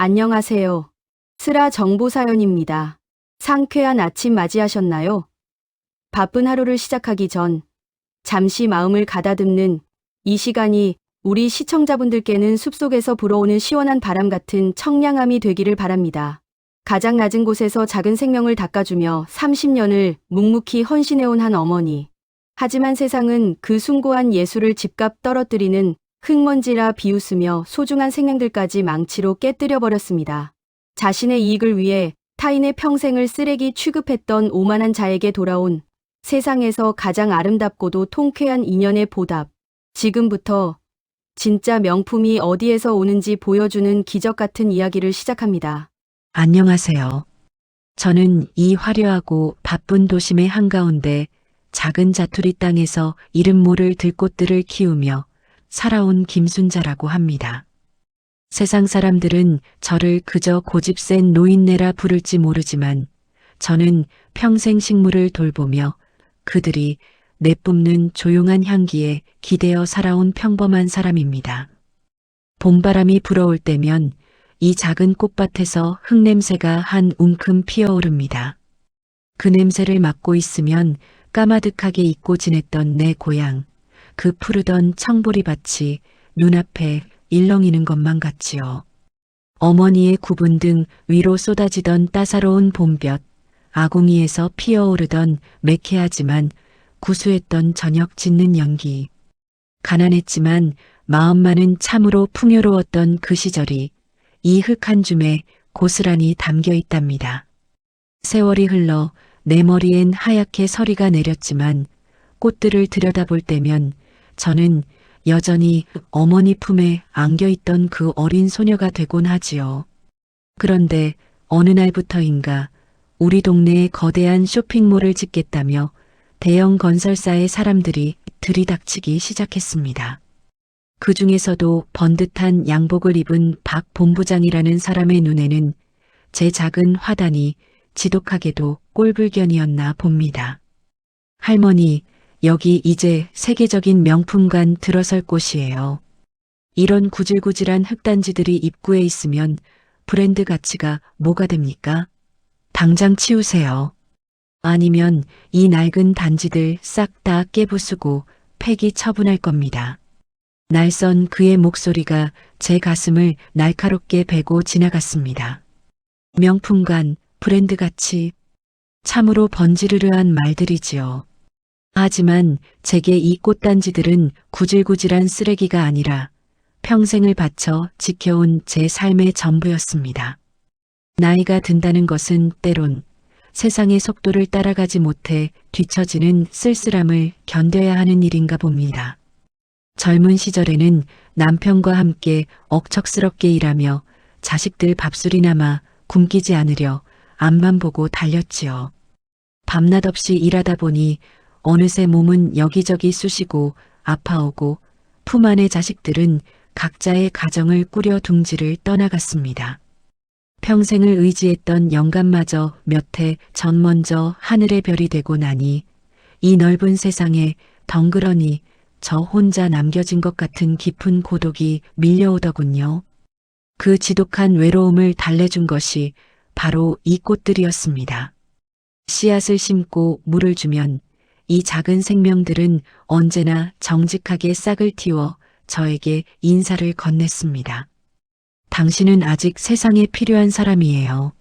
안녕하세요. 스라 정보사연입니다. 상쾌한 아침 맞이하셨나요? 바쁜 하루를 시작하기 전 잠시 마음을 가다듬는 이 시간이 우리 시청자분들께는 숲속에서 불어오는 시원한 바람 같은 청량함이 되기를 바랍니다. 가장 낮은 곳에서 작은 생명을 닦아주며 30년을 묵묵히 헌신해온 한 어머니. 하지만 세상은 그 숭고한 예술을 집값 떨어뜨리는 흙먼지라 비웃으며 소중한 생명들까지 망치로 깨뜨려버렸습니다. 자신의 이익을 위해 타인의 평생을 쓰레기 취급했던 오만한 자에게 돌아온 세상에서 가장 아름답고도 통쾌한 인연의 보답. 지금부터 진짜 명품이 어디에서 오는지 보여주는 기적 같은 이야기를 시작합니다. 안녕하세요. 저는 이 화려하고 바쁜 도심의 한가운데 작은 자투리 땅에서 이름 모를 들꽃들을 키우며 살아온 김순자라고 합니다. 세상 사람들은 저를 그저 고집센 노인네라 부를지 모르지만 저는 평생 식물을 돌보며 그들이 내뿜는 조용한 향기에 기대어 살아온 평범한 사람입니다. 봄바람이 불어올 때면 이 작은 꽃밭에서 흙냄새가 한 움큼 피어오릅니다. 그 냄새를 맡고 있으면 까마득하게 잊고 지냈던 내 고향, 그 푸르던 청보리밭이 눈앞에 일렁이는 것만 같지요. 어머니의 구분 등 위로 쏟아지던 따사로운 봄볕, 아궁이에서 피어오르던 매캐하지만 구수했던 저녁 짓는 연기. 가난했지만 마음만은 참으로 풍요로웠던 그 시절이 이 흙 한 줌에 고스란히 담겨 있답니다. 세월이 흘러 내 머리엔 하얗게 서리가 내렸지만 꽃들을 들여다볼 때면 저는 여전히 어머니 품에 안겨있던 그 어린 소녀가 되곤 하지요. 그런데 어느 날부터인가 우리 동네에 거대한 쇼핑몰을 짓겠다며 대형 건설사의 사람들이 들이닥치기 시작했습니다. 그 중에서도 번듯한 양복을 입은 박 본부장이라는 사람의 눈에는 제 작은 화단이 지독하게도 꼴불견이었나 봅니다. 할머니, 여기 이제 세계적인 명품관 들어설 곳이에요. 이런 구질구질한 흙단지들이 입구에 있으면 브랜드 가치가 뭐가 됩니까? 당장 치우세요. 아니면 이 낡은 단지들 싹 다 깨부수고 폐기 처분할 겁니다. 날선 그의 목소리가 제 가슴을 날카롭게 베고 지나갔습니다. 명품관, 브랜드 가치, 참으로 번지르르한 말들이지요. 하지만 제게 이 꽃단지들은 구질구질한 쓰레기가 아니라 평생을 바쳐 지켜온 제 삶의 전부였습니다. 나이가 든다는 것은 때론 세상의 속도를 따라가지 못해 뒤처지는 쓸쓸함을 견뎌야 하는 일인가 봅니다. 젊은 시절에는 남편과 함께 억척스럽게 일하며 자식들 밥술이나마 굶기지 않으려 앞만 보고 달렸지요. 밤낮 없이 일하다 보니 어느새 몸은 여기저기 쑤시고 아파오고 품 안의 자식들은 각자의 가정을 꾸려 둥지를 떠나갔습니다. 평생을 의지했던 영감마저 몇 해 전 먼저 하늘의 별이 되고 나니 이 넓은 세상에 덩그러니 저 혼자 남겨진 것 같은 깊은 고독이 밀려오더군요. 그 지독한 외로움을 달래준 것이 바로 이 꽃들이었습니다. 씨앗을 심고 물을 주면 이 작은 생명들은 언제나 정직하게 싹을 틔워 저에게 인사를 건넸습니다. 당신은 아직 세상에 필요한 사람이에요.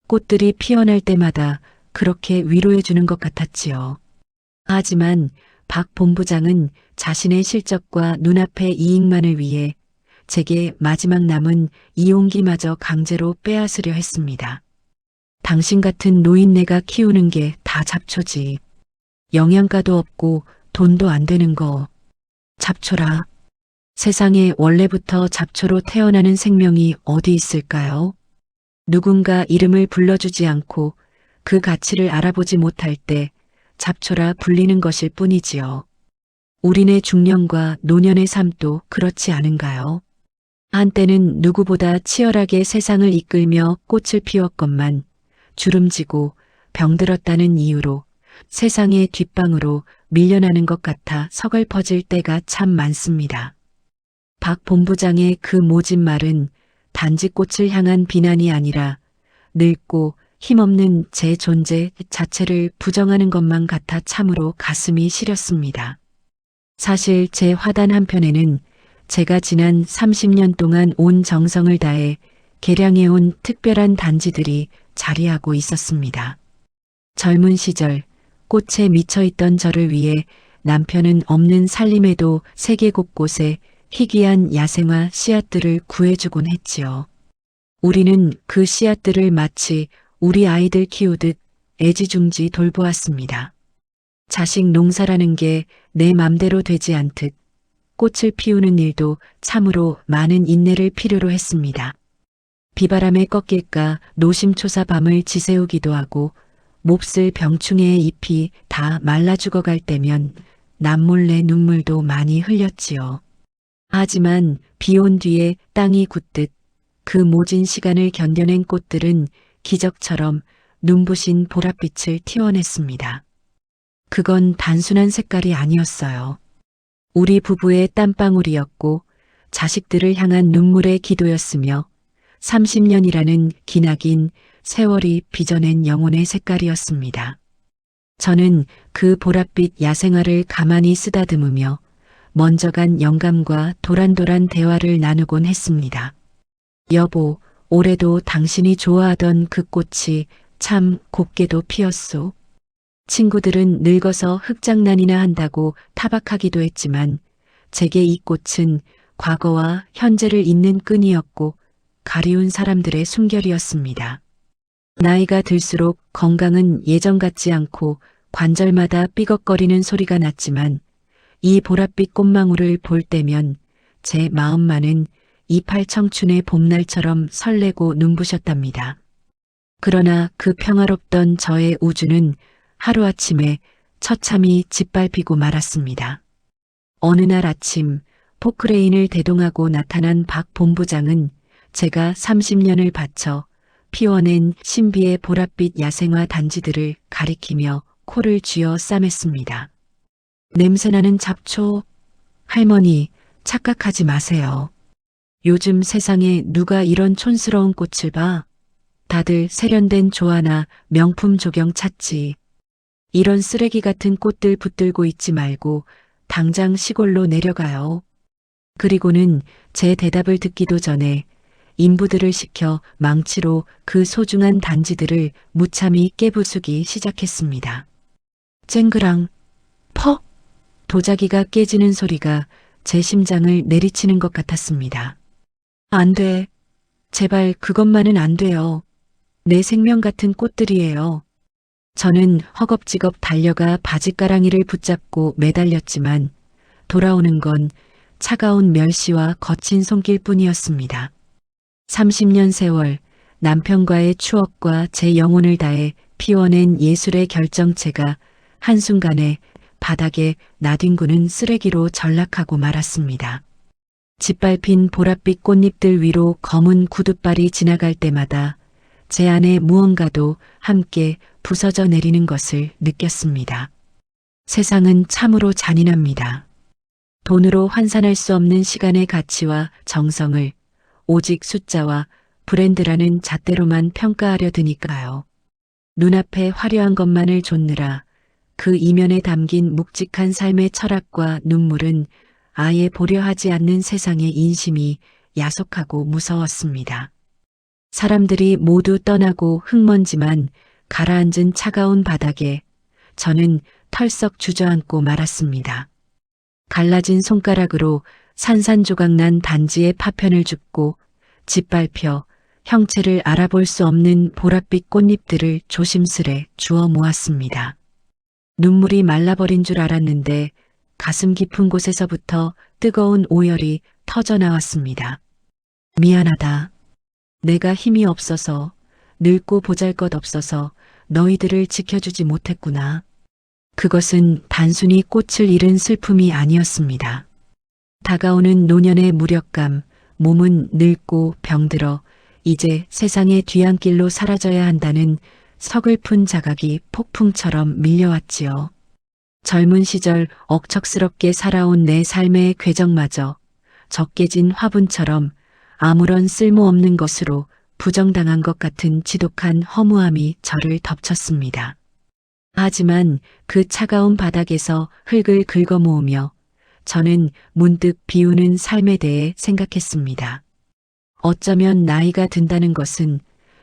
꽃들이 피어날 때마다 그렇게 위로해 주는 것 같았지요. 하지만 박 본부장은 자신의 실적과 눈앞의 이익만을 위해 제게 마지막 남은 이용기마저 강제로 빼앗으려 했습니다. 당신 같은 노인네가 키우는 게 다 잡초지. 영양가도 없고 돈도 안 되는 거. 잡초라. 세상에 원래부터 잡초로 태어나는 생명이 어디 있을까요? 누군가 이름을 불러주지 않고 그 가치를 알아보지 못할 때 잡초라 불리는 것일 뿐이지요. 우리네 중년과 노년의 삶도 그렇지 않은가요? 한때는 누구보다 치열하게 세상을 이끌며 꽃을 피웠건만 주름지고 병들었다는 이유로 세상의 뒷방으로 밀려나는 것 같아 서글퍼질 때가 참 많습니다. 박 본부장의 그 모진 말은 단지 꽃을 향한 비난이 아니라 늙고 힘없는 제 존재 자체를 부정하는 것만 같아 참으로 가슴이 시렸습니다. 사실 제 화단 한편에는 제가 지난 30년 동안 온 정성을 다해 개량해온 특별한 단지들이 자리하고 있었습니다. 젊은 시절 꽃에 미쳐있던 저를 위해 남편은 없는 살림에도 세계 곳곳에 희귀한 야생화 씨앗들을 구해주곤 했지요. 우리는 그 씨앗들을 마치 우리 아이들 키우듯 애지중지 돌보았습니다. 자식 농사라는 게 내 맘대로 되지 않듯 꽃을 피우는 일도 참으로 많은 인내를 필요로 했습니다. 비바람에 꺾일까 노심초사 밤을 지새우기도 하고 몹쓸 병충해의 잎이 다 말라 죽어갈 때면 남몰래 눈물도 많이 흘렸지요. 하지만 비 온 뒤에 땅이 굳듯 그 모진 시간을 견뎌낸 꽃들은 기적처럼 눈부신 보랏빛을 튀어냈습니다. 그건 단순한 색깔이 아니었어요. 우리 부부의 땀방울이었고 자식들을 향한 눈물의 기도였으며 30년이라는 기나긴 세월이 빚어낸 영혼의 색깔이었습니다. 저는 그 보랏빛 야생화를 가만히 쓰다듬으며 먼저 간 영감과 도란도란 대화를 나누곤 했습니다. 여보, 올해도 당신이 좋아하던 그 꽃이 참 곱게도 피었소. 친구들은 늙어서 흙장난이나 한다고 타박하기도 했지만 제게 이 꽃은 과거와 현재를 잇는 끈이었고 가리운 사람들의 숨결이었습니다. 나이가 들수록 건강은 예전 같지 않고 관절마다 삐걱거리는 소리가 났지만 이 보랏빛 꽃망울을 볼 때면 제 마음만은 28 청춘의 봄날처럼 설레고 눈부셨답니다. 그러나 그 평화롭던 저의 우주는 하루아침에 처참히 짓밟히고 말았습니다. 어느 날 아침 포크레인을 대동하고 나타난 박 본부장은 제가 30년을 바쳐 피워낸 신비의 보랏빛 야생화 단지들을 가리키며 코를 쥐어 싸맸습니다. 냄새나는 잡초. 할머니, 착각하지 마세요. 요즘 세상에 누가 이런 촌스러운 꽃을 봐? 다들 세련된 조화나 명품 조경 찾지. 이런 쓰레기 같은 꽃들 붙들고 있지 말고 당장 시골로 내려가요. 그리고는 제 대답을 듣기도 전에 인부들을 시켜 망치로 그 소중한 단지들을 무참히 깨부수기 시작했습니다. 쨍그랑, 퍽! 도자기가 깨지는 소리가 제 심장을 내리치는 것 같았습니다. 안 돼. 제발 그것만은 안 돼요. 내 생명 같은 꽃들이에요. 저는 허겁지겁 달려가 바짓가랑이를 붙잡고 매달렸지만 돌아오는 건 차가운 멸시와 거친 손길뿐이었습니다. 30년 세월 남편과의 추억과 제 영혼을 다해 피워낸 예술의 결정체가 한순간에 바닥에 나뒹구는 쓰레기로 전락하고 말았습니다. 짓밟힌 보랏빛 꽃잎들 위로 검은 구둣발이 지나갈 때마다 제 안에 무언가도 함께 부서져 내리는 것을 느꼈습니다. 세상은 참으로 잔인합니다. 돈으로 환산할 수 없는 시간의 가치와 정성을 오직 숫자와 브랜드라는 잣대로만 평가하려 드니까요. 눈앞에 화려한 것만을 좇느라 그 이면에 담긴 묵직한 삶의 철학과 눈물은 아예 보려 하지 않는 세상의 인심이 야속하고 무서웠습니다. 사람들이 모두 떠나고 흙먼지만 가라앉은 차가운 바닥에 저는 털썩 주저앉고 말았습니다. 갈라진 손가락으로 산산조각난 단지의 파편을 줍고 짓밟혀 형체를 알아볼 수 없는 보랏빛 꽃잎들을 조심스레 주워 모았습니다. 눈물이 말라버린 줄 알았는데 가슴 깊은 곳에서부터 뜨거운 오열이 터져 나왔습니다. 미안하다. 내가 힘이 없어서, 늙고 보잘것없어서 너희들을 지켜주지 못했구나. 그것은 단순히 꽃을 잃은 슬픔이 아니었습니다. 다가오는 노년의 무력감, 몸은 늙고 병들어 이제 세상의 뒤안길로 사라져야 한다는 서글픈 자각이 폭풍처럼 밀려왔지요. 젊은 시절 억척스럽게 살아온 내 삶의 궤적마저 적게진 화분처럼 아무런 쓸모없는 것으로 부정당한 것 같은 지독한 허무함이 저를 덮쳤습니다. 하지만 그 차가운 바닥에서 흙을 긁어 모으며 저는 문득 비우는 삶에 대해 생각했습니다. 어쩌면 나이가 든다는 것은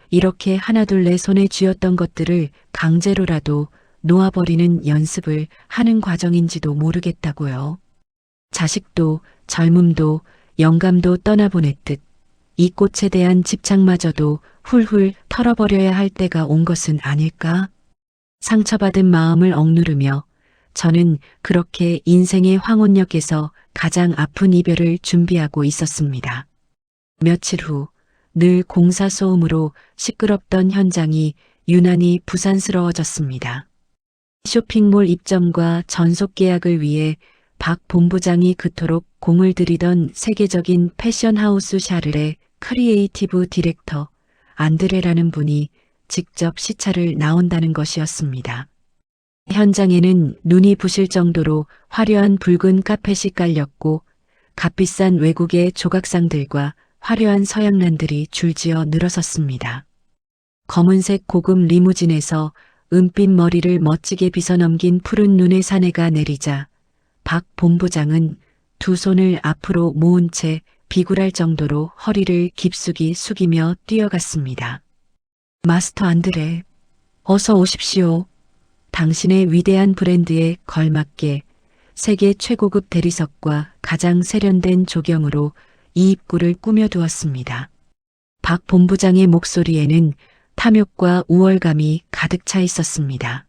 이렇게 하나둘 내 손에 쥐었던 것들을 강제로라도 놓아버리는 연습을 하는 과정인지도 모르겠다고요. 자식도 젊음도 영감도 떠나보냈듯 이 꽃에 대한 집착마저도 훌훌 털어버려야 할 때가 온 것은 아닐까? 상처받은 마음을 억누르며 저는 그렇게 인생의 황혼역에서 가장 아픈 이별을 준비하고 있었습니다. 며칠 후 늘 공사 소음으로 시끄럽던 현장이 유난히 부산스러워졌습니다. 쇼핑몰 입점과 전속 계약을 위해 박 본부장이 그토록 공을 들이던 세계적인 패션하우스 샤를의 크리에이티브 디렉터 안드레라는 분이 직접 시차를 나온다는 것이었습니다. 현장에는 눈이 부실 정도로 화려한 붉은 카펫이 깔렸고 값비싼 외국의 조각상들과 화려한 서양란들이 줄지어 늘어섰습니다. 검은색 고급 리무진에서 은빛 머리를 멋지게 빗어넘긴 푸른 눈의 사내가 내리자 박 본부장은 두 손을 앞으로 모은 채 비굴할 정도로 허리를 깊숙이 숙이며 뛰어갔습니다. 마스터 안드레, 어서 오십시오. 당신의 위대한 브랜드에 걸맞게 세계 최고급 대리석과 가장 세련된 조경으로 이 입구를 꾸며두었습니다. 박 본부장의 목소리에는 탐욕과 우월감이 가득 차 있었습니다.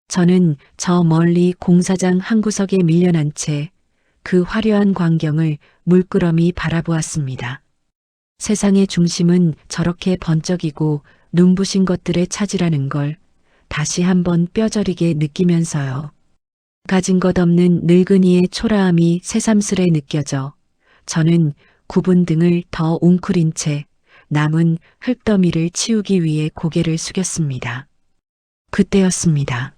저는 저 멀리 공사장 한 구석에 밀려난 채 그 화려한 광경을 물끄러미 바라보았습니다. 세상의 중심은 저렇게 번쩍이고 눈부신 것들에 차지라는 걸 다시 한번 뼈저리게 느끼면서요. 가진 것 없는 늙은이의 초라함이 새삼스레 느껴져 저는 굽은 등을 더 웅크린 채 남은 흙더미를 치우기 위해 고개를 숙였습니다. 그때였습니다.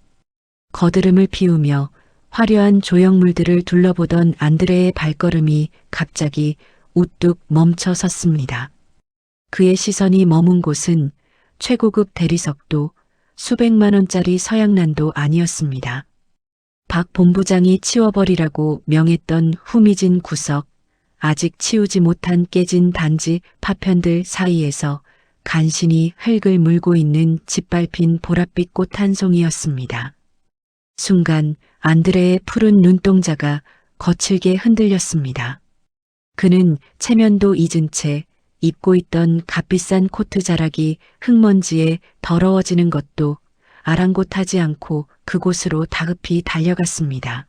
거드름을 피우며 화려한 조형물들을 둘러보던 안드레의 발걸음이 갑자기 우뚝 멈춰 섰습니다. 그의 시선이 머문 곳은 최고급 대리석도 수백만 원짜리 서양란도 아니었습니다. 박 본부장이 치워버리라고 명했던 후미진 구석, 아직 치우지 못한 깨진 단지 파편들 사이에서 간신히 흙을 물고 있는 짓밟힌 보랏빛 꽃 한 송이였습니다. 순간 안드레의 푸른 눈동자가 거칠게 흔들렸습니다. 그는 체면도 잊은 채 입고 있던 값비싼 코트 자락이 흙먼지에 더러워지는 것도 아랑곳하지 않고 그곳으로 다급히 달려갔습니다.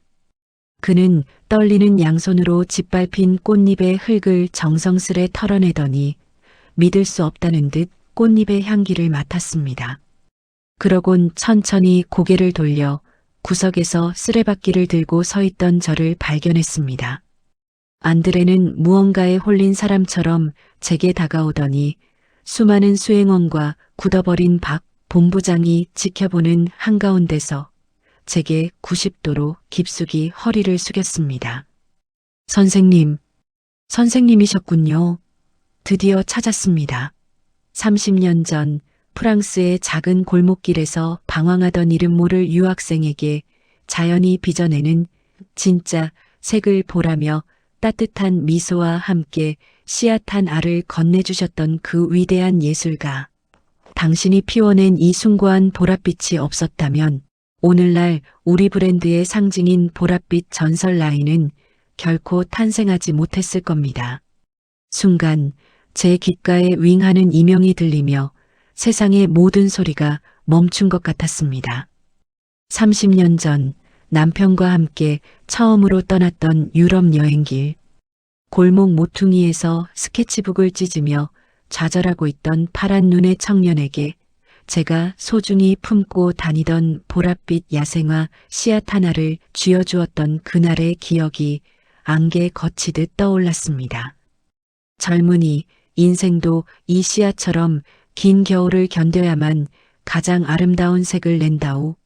그는 떨리는 양손으로 짓밟힌 꽃잎의 흙을 정성스레 털어내더니 믿을 수 없다는 듯 꽃잎의 향기를 맡았습니다. 그러곤 천천히 고개를 돌려 구석에서 쓰레받기를 들고 서 있던 저를 발견했습니다. 안드레는 무언가에 홀린 사람처럼 제게 다가오더니 수많은 수행원과 굳어버린 박 본부장이 지켜보는 한가운데서 제게 90도로 깊숙이 허리를 숙였습니다. 선생님, 선생님이셨군요. 드디어 찾았습니다. 30년 전 프랑스의 작은 골목길에서 방황하던 이름 모를 유학생에게 자연이 빚어내는 진짜 색을 보라며 따뜻한 미소와 함께 씨앗한 알을 건네주셨던 그 위대한 예술가. 당신이 피워낸 이 숭고한 보랏빛이 없었다면 오늘날 우리 브랜드의 상징인 보랏빛 전설 라인은 결코 탄생하지 못했을 겁니다. 순간 제 귓가에 윙하는 이명이 들리며 세상의 모든 소리가 멈춘 것 같았습니다. 30년 전 남편과 함께 처음으로 떠났던 유럽 여행길. 골목 모퉁이에서 스케치북을 찢으며 좌절하고 있던 파란 눈의 청년에게 제가 소중히 품고 다니던 보랏빛 야생화 씨앗 하나를 쥐어주었던 그날의 기억이 안개 거치듯 떠올랐습니다. 젊은이, 인생도 이 씨앗처럼 긴 겨울을 견뎌야만 가장 아름다운 색을 낸다오.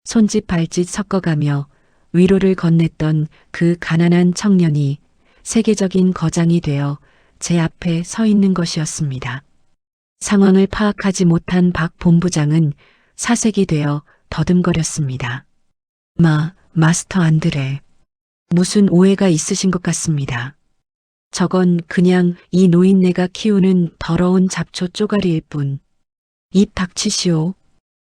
손짓 발짓 섞어가며 위로를 건넸던 그 가난한 청년이 세계적인 거장이 되어 제 앞에 서 있는 것이었습니다. 상황을 파악하지 못한 박 본부장은 사색이 되어 더듬거렸습니다. 마스터 안드레. 무슨 오해가 있으신 것 같습니다. 저건 그냥 이 노인네가 키우는 더러운 잡초 쪼가리일 뿐. 입 닥치시오.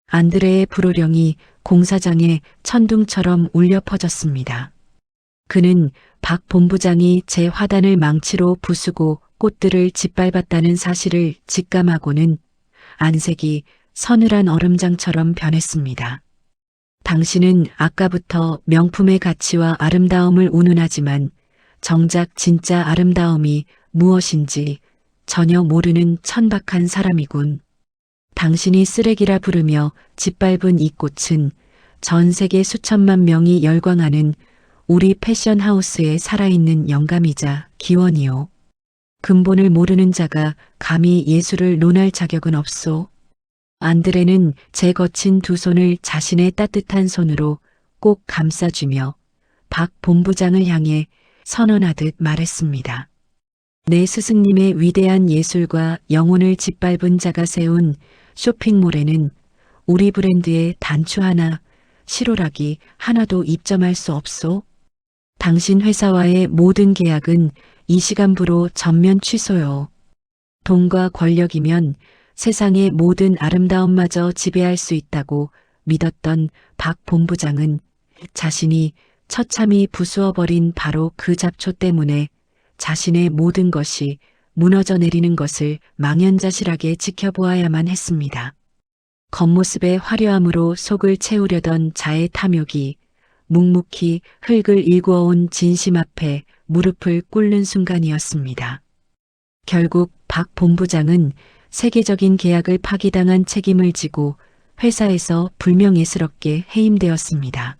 안드레의 불호령이 공사장에 천둥처럼 울려 퍼졌습니다. 그는 박 본부장이 제 화단을 망치로 부수고 꽃들을 짓밟았다는 사실을 직감하고는 안색이 서늘한 얼음장처럼 변했습니다. 당신은 아까부터 명품의 가치와 아름다움을 운운하지만 정작 진짜 아름다움이 무엇인지 전혀 모르는 천박한 사람이군. 당신이 쓰레기라 부르며 짓밟은 이 꽃은 전 세계 수천만 명이 열광하는 우리 패션하우스의 살아있는 영감이자 기원이요. 근본을 모르는 자가 감히 예술을 논할 자격은 없소. 안드레는 제 거친 두 손을 자신의 따뜻한 손으로 꼭 감싸주며 박 본부장을 향해 선언하듯 말했습니다. 내 스승님의 위대한 예술과 영혼을 짓밟은 자가 세운 쇼핑몰에는 우리 브랜드의 단추 하나, 실오라기 하나도 입점할 수 없소. 당신 회사와의 모든 계약은 이 시간부로 전면 취소요. 돈과 권력이면 세상의 모든 아름다움마저 지배할 수 있다고 믿었던 박 본부장은 자신이 처참히 부수어버린 바로 그 잡초 때문에 자신의 모든 것이 무너져 내리는 것을 망연자실하게 지켜보아야만 했습니다. 겉모습의 화려함으로 속을 채우려던 자의 탐욕이 묵묵히 흙을 일구어온 진심 앞에 무릎을 꿇는 순간이었습니다. 결국 박 본부장은 세계적인 계약을 파기당한 책임을 지고 회사에서 불명예스럽게 해임되었습니다.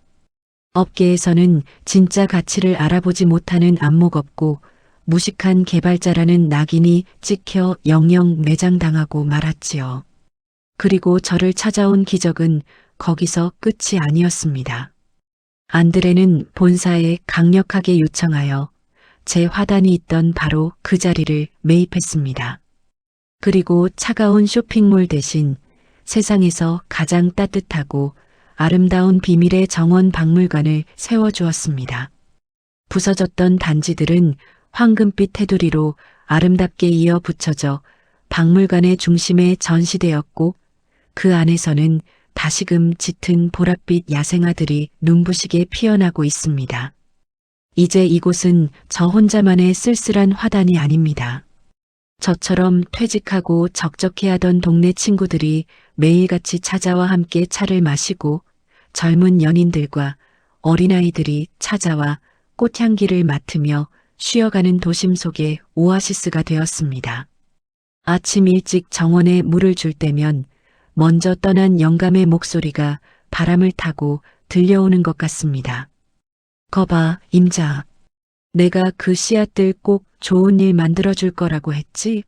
업계에서는 진짜 가치를 알아보지 못하는 안목 없고 무식한 개발자라는 낙인이 찍혀 영영 매장당하고 말았지요. 그리고 저를 찾아온 기적은 거기서 끝이 아니었습니다. 안드레는 본사에 강력하게 요청하여 제 화단이 있던 바로 그 자리를 매입했습니다. 그리고 차가운 쇼핑몰 대신 세상에서 가장 따뜻하고 아름다운 비밀의 정원 박물관을 세워주었습니다. 부서졌던 단지들은 황금빛 테두리로 아름답게 이어 붙여져 박물관의 중심에 전시되었고 그 안에서는 다시금 짙은 보랏빛 야생화들이 눈부시게 피어나고 있습니다. 이제 이곳은 저 혼자만의 쓸쓸한 화단이 아닙니다. 저처럼 퇴직하고 적적해하던 동네 친구들이 매일같이 찾아와 함께 차를 마시고 젊은 연인들과 어린아이들이 찾아와 꽃향기를 맡으며 쉬어가는 도심 속의 오아시스가 되었습니다. 아침 일찍 정원에 물을 줄 때면 먼저 떠난 영감의 목소리가 바람을 타고 들려오는 것 같습니다. 거봐, 임자. 내가 그 씨앗들 꼭 좋은 일 만들어줄 거라고 했지?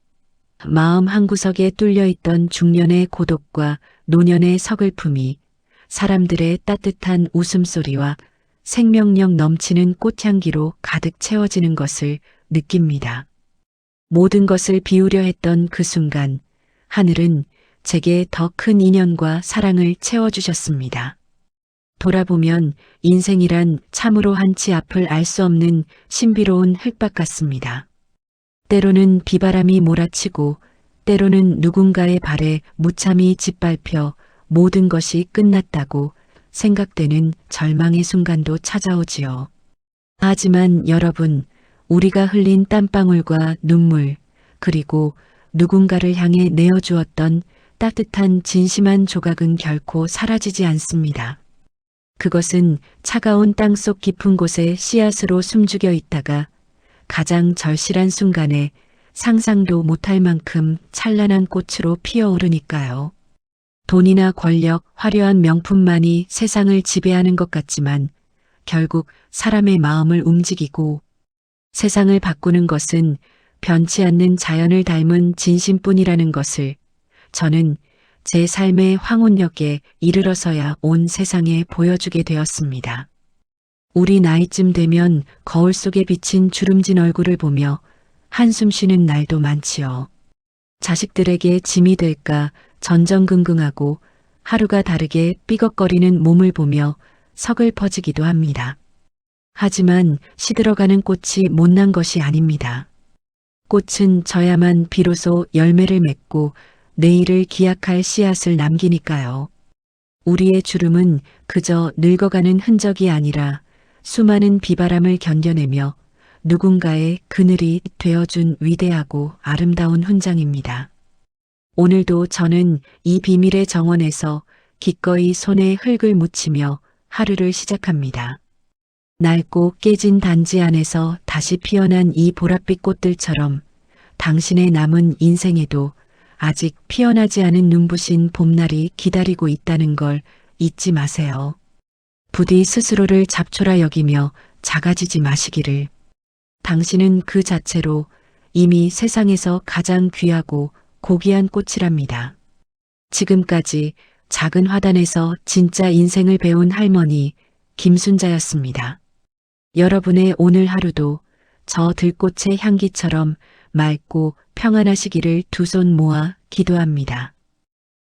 마음 한구석에 뚫려있던 중년의 고독과 노년의 서글픔이 사람들의 따뜻한 웃음소리와 생명력 넘치는 꽃향기로 가득 채워지는 것을 느낍니다. 모든 것을 비우려 했던 그 순간 하늘은 제게 더 큰 인연과 사랑을 채워주셨습니다. 돌아보면 인생이란 참으로 한치 앞을 알 수 없는 신비로운 흙밭 같습니다. 때로는 비바람이 몰아치고 때로는 누군가의 발에 무참히 짓밟혀 모든 것이 끝났다고 생각되는 절망의 순간도 찾아오지요. 하지만 여러분, 우리가 흘린 땀방울과 눈물, 그리고 누군가를 향해 내어주었던 따뜻한 진심한 조각은 결코 사라지지 않습니다. 그것은 차가운 땅속 깊은 곳에 씨앗으로 숨죽여 있다가 가장 절실한 순간에 상상도 못할 만큼 찬란한 꽃으로 피어오르니까요. 돈이나 권력, 화려한 명품만이 세상을 지배하는 것 같지만 결국 사람의 마음을 움직이고 세상을 바꾸는 것은 변치 않는 자연을 닮은 진심뿐이라는 것을 저는 제 삶의 황혼역에 이르러서야 온 세상에 보여주게 되었습니다. 우리 나이쯤 되면 거울 속에 비친 주름진 얼굴을 보며 한숨 쉬는 날도 많지요. 자식들에게 짐이 될까 전전긍긍하고 하루가 다르게 삐걱거리는 몸을 보며 서글퍼지기도 합니다. 하지만 시들어가는 꽃이 못난 것이 아닙니다. 꽃은 져야만 비로소 열매를 맺고 내일을 기약할 씨앗을 남기니까요. 우리의 주름은 그저 늙어가는 흔적이 아니라 수많은 비바람을 견뎌내며 누군가의 그늘이 되어준 위대하고 아름다운 훈장입니다. 오늘도 저는 이 비밀의 정원에서 기꺼이 손에 흙을 묻히며 하루를 시작합니다. 낡고 깨진 단지 안에서 다시 피어난 이 보랏빛 꽃들처럼 당신의 남은 인생에도 아직 피어나지 않은 눈부신 봄날이 기다리고 있다는 걸 잊지 마세요. 부디 스스로를 잡초라 여기며 작아지지 마시기를. 당신은 그 자체로 이미 세상에서 가장 귀하고 고귀한 꽃이랍니다. 지금까지 작은 화단에서 진짜 인생을 배운 할머니 김순자였습니다. 여러분의 오늘 하루도 저 들꽃의 향기처럼 맑고 평안하시기를 두 손 모아 기도합니다.